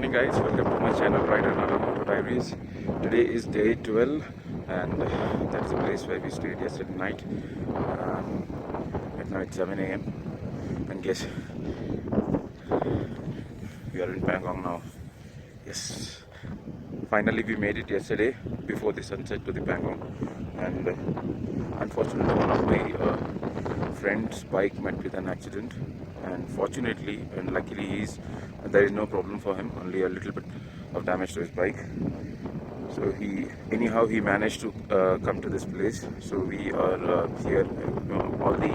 morning guys, welcome to my channel Rider Nara Moto Diaries. Today is day 12 and that's the place where we stayed yesterday night at night 7 a.m. and guess we are in Pangong now. Yes, finally we made it yesterday before the sunset to the Pangong, and unfortunately one of my friend's bike met with an accident, and fortunately and luckily there is no problem for him, only a little bit of damage to his bike. So he managed to come to this place. So we are here, all the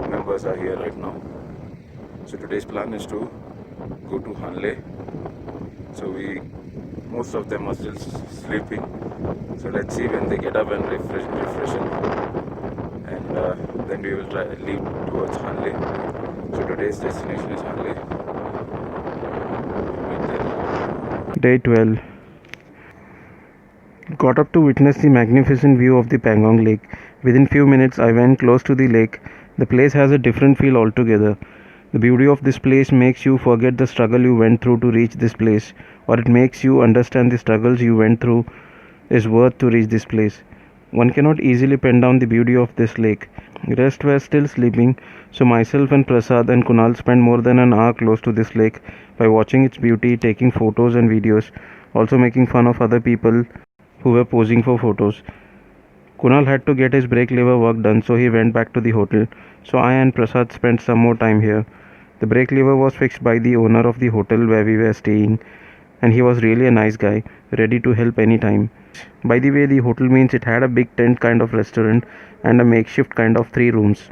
members are here right now. So today's plan is to go to Hanle. So most of them are still sleeping, so let's see when they get up and refreshen, and then we will leave towards Hanle. So today's destination is Hanle. Day 12. Got up to witness the magnificent view of the Pangong Lake. Within few minutes I went close to the lake. The place has a different feel altogether. The beauty of this place makes you forget the struggle you went through to reach this place, or it makes you understand the struggles you went through is worth to reach this place. One cannot easily pen down the beauty of this lake. The rest were still sleeping, so myself and Prasad and Kunal spent more than an hour close to this lake by watching its beauty, taking photos and videos, also making fun of other people who were posing for photos. Kunal had to get his brake lever work done, so he went back to the hotel. So I and Prasad spent some more time here. The brake lever was fixed by the owner of the hotel where we were staying, and he was really a nice guy, ready to help anytime. By the way, the hotel means it had a big tent kind of restaurant and a makeshift kind of 3 rooms.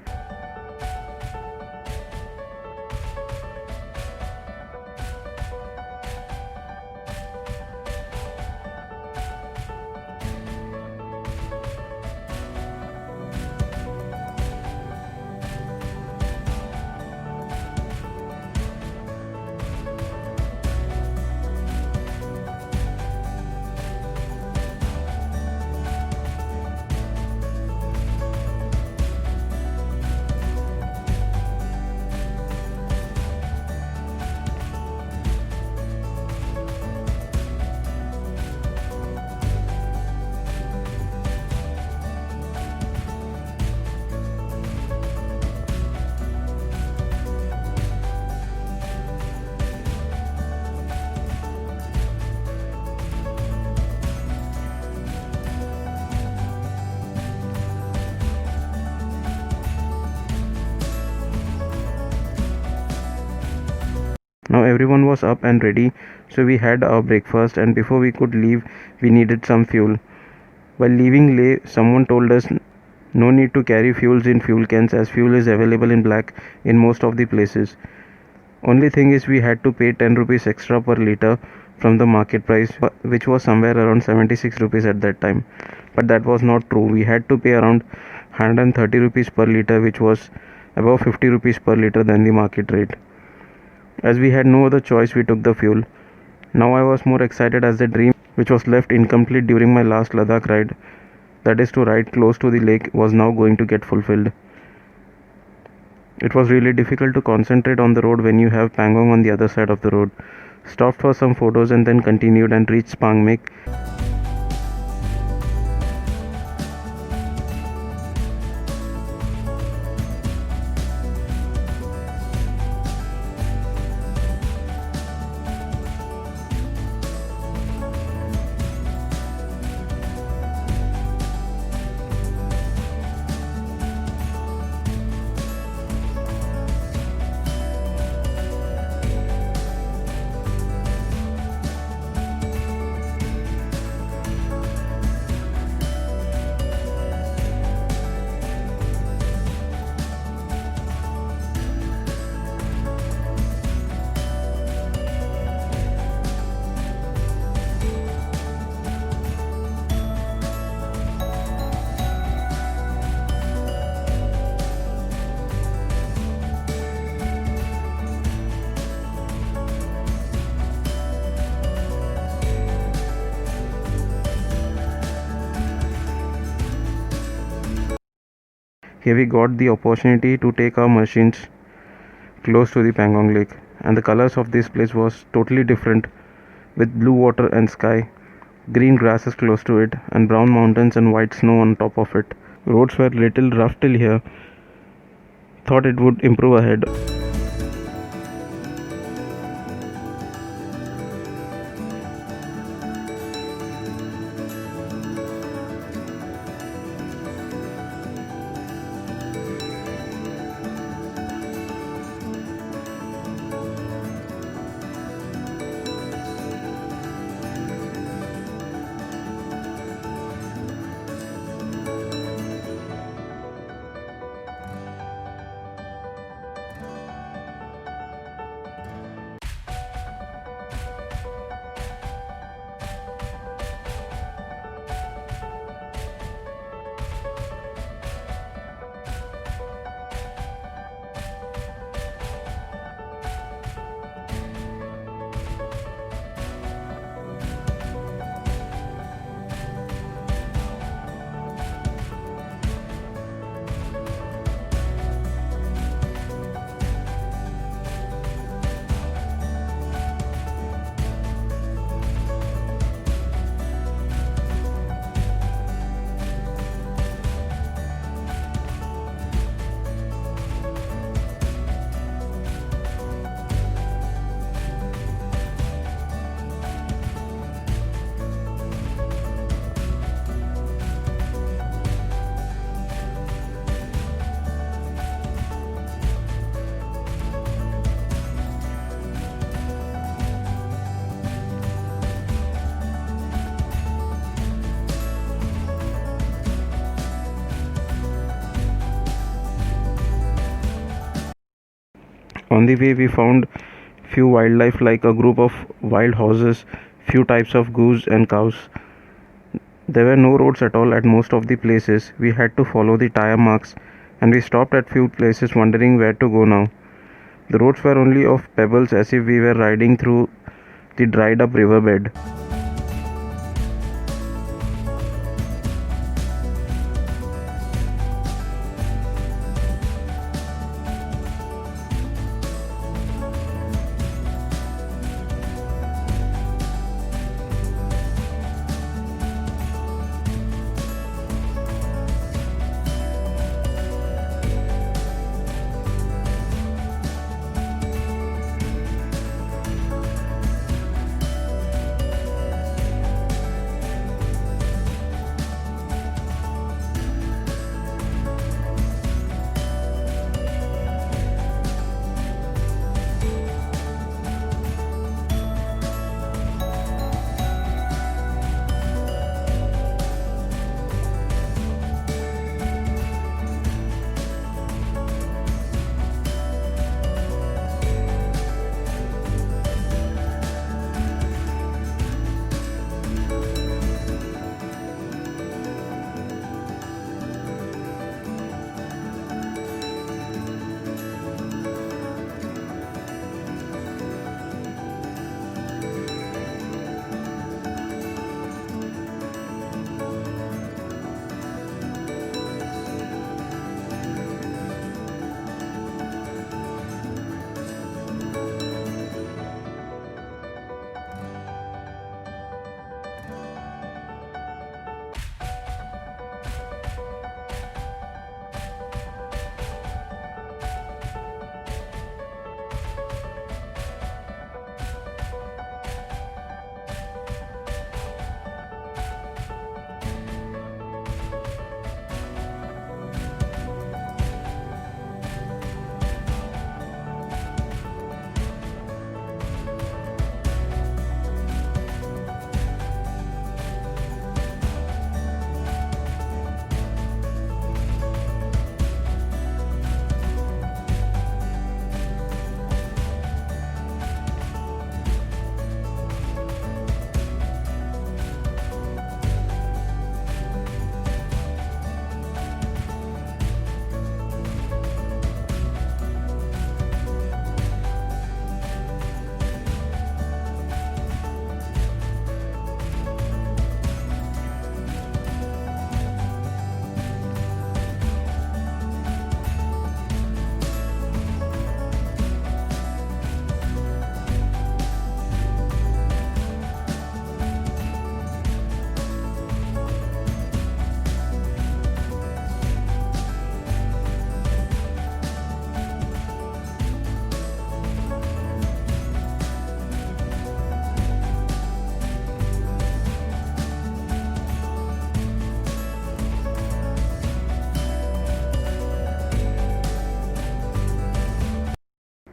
Now everyone was up and ready, so we had our breakfast, and before we could leave, we needed some fuel. While leaving Leh, someone told us no need to carry fuels in fuel cans as fuel is available in black in most of the places. Only thing is we had to pay 10 rupees extra per litre from the market price, which was somewhere around 76 rupees at that time. But that was not true. We had to pay around 130 rupees per litre, which was above 50 rupees per litre than the market rate. As we had no other choice, we took the fuel. Now I was more excited as the dream, which was left incomplete during my last Ladakh ride, that is to ride close to the lake, was now going to get fulfilled. It was really difficult to concentrate on the road when you have Pangong on the other side of the road. Stopped for some photos and then continued and reached Pangmek. Here we got the opportunity to take our machines close to the Pangong Lake, and the colors of this place was totally different with blue water and sky, green grasses close to it, and brown mountains and white snow on top of it. Roads were little rough till here. Thought it would improve ahead. On the way, we found few wildlife like a group of wild horses, few types of goose and cows. There were no roads at all at most of the places. We had to follow the tire marks, and we stopped at few places wondering where to go now. The roads were only of pebbles as if we were riding through the dried up riverbed.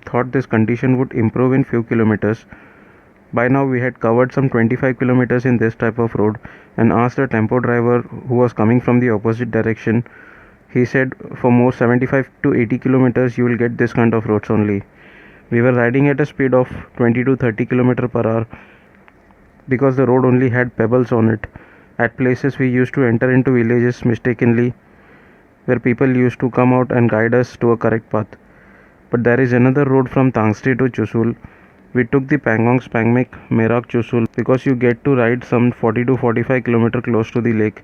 thought this condition would improve in few kilometers. By now we had covered some 25 kilometers in this type of road and asked a tempo driver who was coming from the opposite direction. He said for more 75 to 80 kilometers you will get this kind of roads only. We were riding at a speed of 20 to 30 km per hour because the road only had pebbles on it. At places we used to enter into villages mistakenly where people used to come out and guide us to a correct path. But there is another road from Tangste to Chusul. We took the Pangong Spangmek Merak Chusul because you get to ride some 40 to 45 km close to the lake.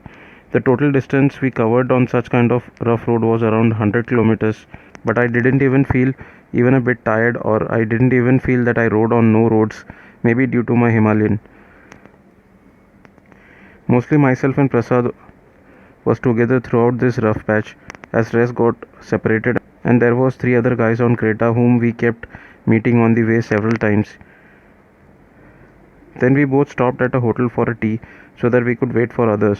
The total distance we covered on such kind of rough road was around 100 kilometers, but I didn't even feel even a bit tired, or I didn't even feel that I rode on no roads, maybe due to my Himalayan. Mostly myself and Prasad was together throughout this rough patch as rest got separated, and there was three other guys on Creta whom we kept meeting on the way several times. Then we both stopped at a hotel for a tea so that we could wait for others.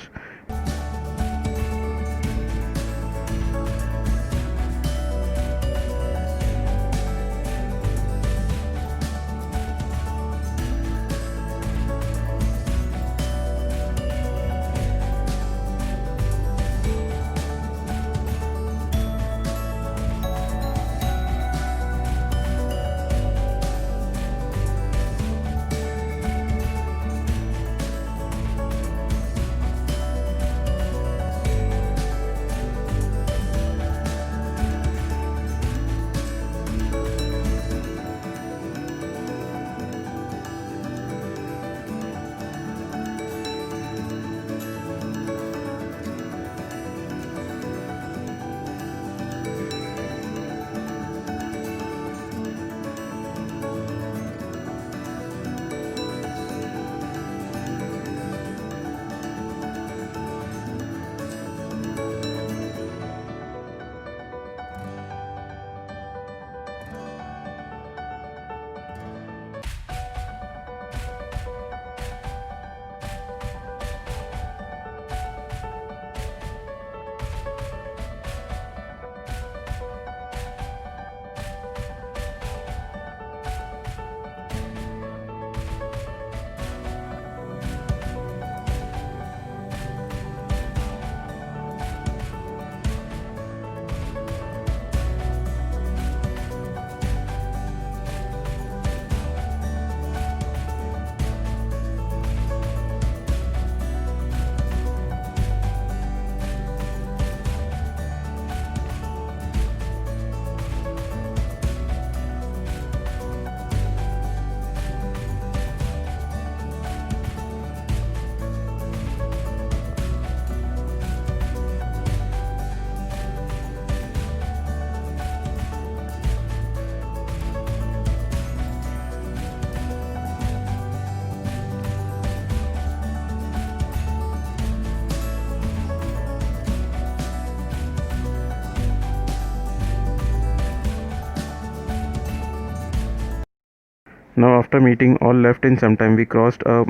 Now, after meeting all left in some time, we crossed a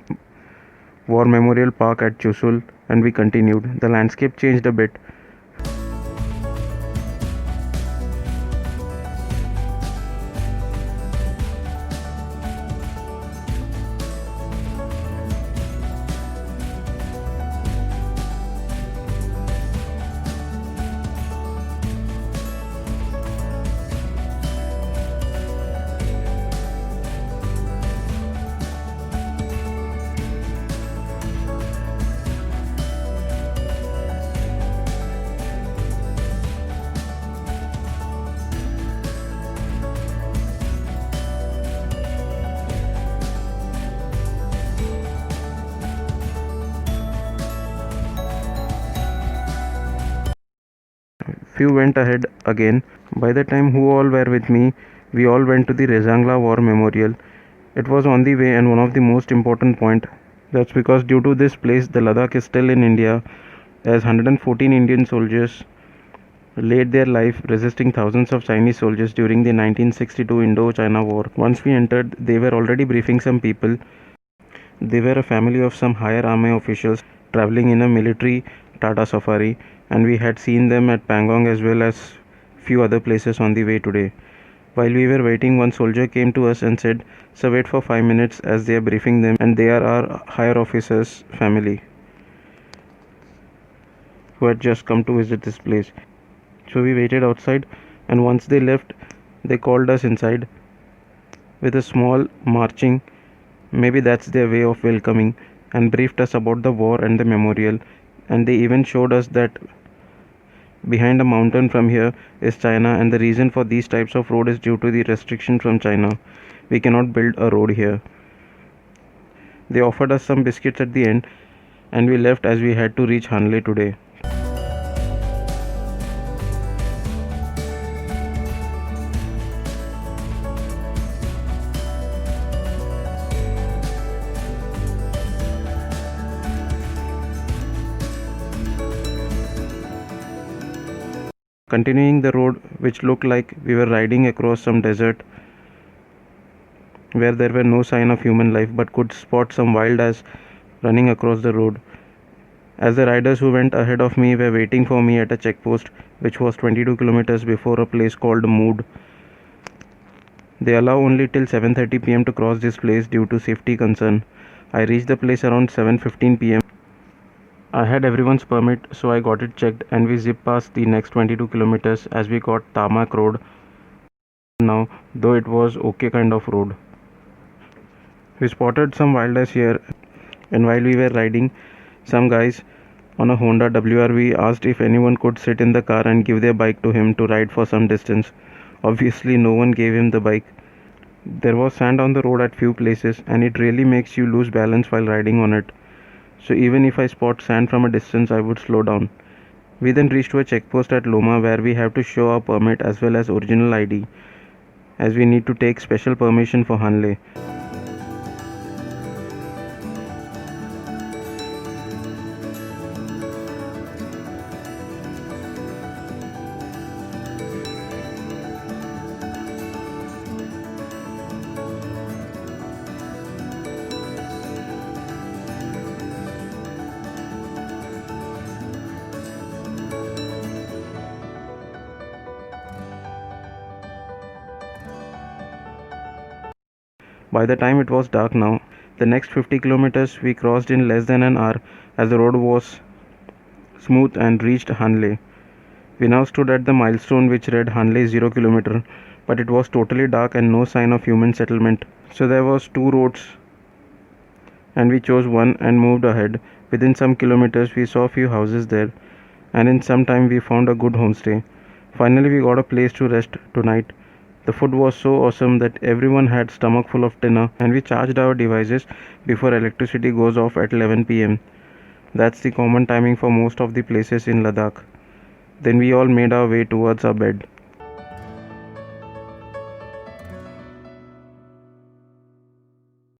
war memorial park at Chusul and we continued. The landscape changed a bit. Few went ahead again. By the time who all were with me, we all went to the Rezangla War Memorial. It was on the way and one of the most important point. That's because due to this place, the Ladakh is still in India, as 114 Indian soldiers laid their life resisting thousands of Chinese soldiers during the 1962 Indo-China War. Once we entered, they were already briefing some people. They were a family of some higher army officials traveling in a military Tata Safari, and we had seen them at Pangong as well as few other places on the way today. While we were waiting, one soldier came to us and said, "Sir, wait for 5 minutes as they are briefing them and they are our higher officer's family who had just come to visit this place." So we waited outside, and once they left, they called us inside with a small marching, maybe that's their way of welcoming, and briefed us about the war and the memorial. And they even showed us that behind a mountain from here is China, and the reason for these types of road is due to the restriction from China. We cannot build a road here. They offered us some biscuits at the end, and we left as we had to reach Hanle today. Continuing the road, which looked like we were riding across some desert where there were no sign of human life, but could spot some wild ass running across the road. As the riders who went ahead of me were waiting for me at a checkpost which was 22 kilometers before a place called Mood. They allow only till 7:30 pm to cross this place due to safety concern. I reached the place around 7:15 pm. I had everyone's permit, so I got it checked, and we zipped past the next 22 kilometers as we got tarmac road now, though it was okay kind of road. We spotted some wildlife here, and while we were riding, some guys on a Honda WRV asked if anyone could sit in the car and give their bike to him to ride for some distance. Obviously, no one gave him the bike. There was sand on the road at few places, and it really makes you lose balance while riding on it. So even if I spot sand from a distance, I would slow down. We then reached to a checkpost at Loma where we have to show our permit as well as original ID, as we need to take special permission for Hanle. By the time it was dark now, the next 50 kilometers we crossed in less than an hour as the road was smooth and reached Hanle. We now stood at the milestone which read Hanle 0 kilometer, but it was totally dark and no sign of human settlement. So there was two roads and we chose one and moved ahead. Within some kilometers we saw a few houses there, and in some time we found a good homestay. Finally we got a place to rest tonight. The food was so awesome that everyone had stomach full of dinner, and we charged our devices before electricity goes off at 11 pm. That's the common timing for most of the places in Ladakh. Then we all made our way towards our bed.